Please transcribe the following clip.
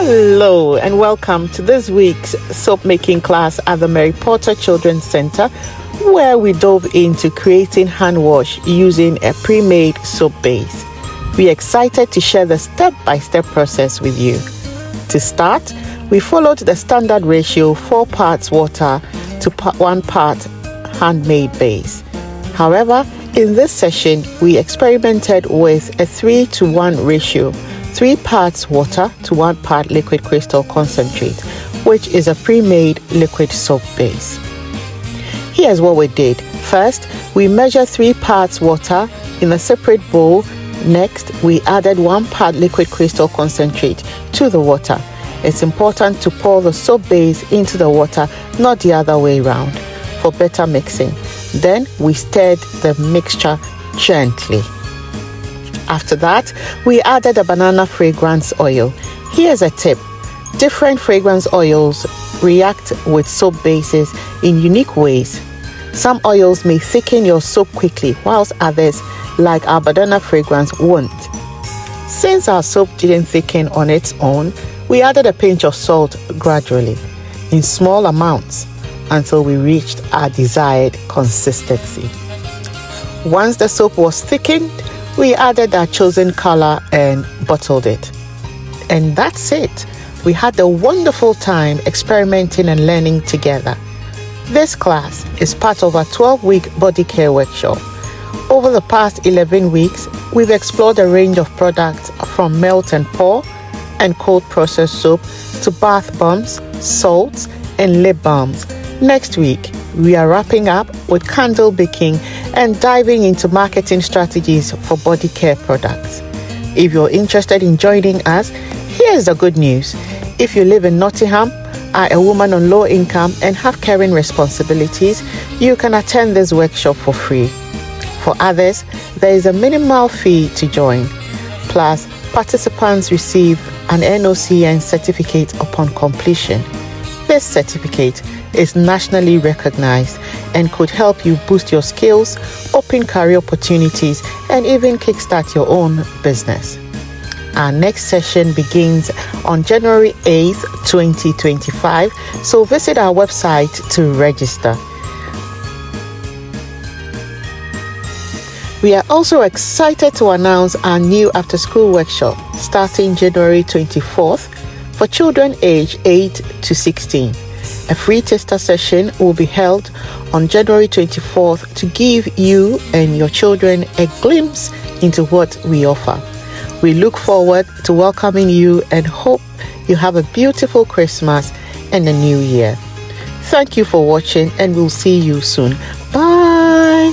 Hello and welcome to this week's soap making class at the Mary Potter Children's Center, where we dove into creating hand wash using a pre-made soap base. We're excited to share the step-by-step process with you. To start, we followed the standard ratio 4 parts water to 1 part handmade base. However, in this session, we experimented with a 3-to-1 ratio, 3 parts water to 1 part liquid crystal concentrate, which is a pre-made liquid soap base. Here's what we did. First, we measured 3 parts water in a separate bowl. Next, we added 1 part liquid crystal concentrate to the water. It's important to pour the soap base into the water, not the other way around, for better mixing. Then we stirred the mixture gently. After that, we added a banana fragrance oil. Here's a tip. Different fragrance oils react with soap bases in unique ways. Some oils may thicken your soap quickly, whilst others, like our banana fragrance, won't. Since our soap didn't thicken on its own, we added a pinch of salt gradually, in small amounts, until we reached our desired consistency. Once the soap was thickened, we added our chosen color and bottled it. And that's it. We had a wonderful time experimenting and learning together. This class is part of a 12-week body care workshop. Over the past 11 weeks, we've explored a range of products from melt and pour and cold processed soap to bath bombs, salts, and lip balms. Next week, we are wrapping up with candle baking and diving into marketing strategies for body care products. If you're interested in joining us, here's the good news. If you live in Nottingham, are a woman on low income and have caring responsibilities, you can attend this workshop for free. For others, there is a minimal fee to join. Plus, participants receive an NOC and certificate upon completion. This certificate is nationally recognized and could help you boost your skills, open career opportunities, and even kickstart your own business. Our next session begins on January 8th, 2025, so visit our website to register. We are also excited to announce our new after-school workshop starting January 24th for children aged 8 to 16. A free taster session will be held on January 24th to give you and your children a glimpse into what we offer. We look forward to welcoming you and hope you have a beautiful Christmas and a new year. Thank you for watching, and we'll see you soon. Bye.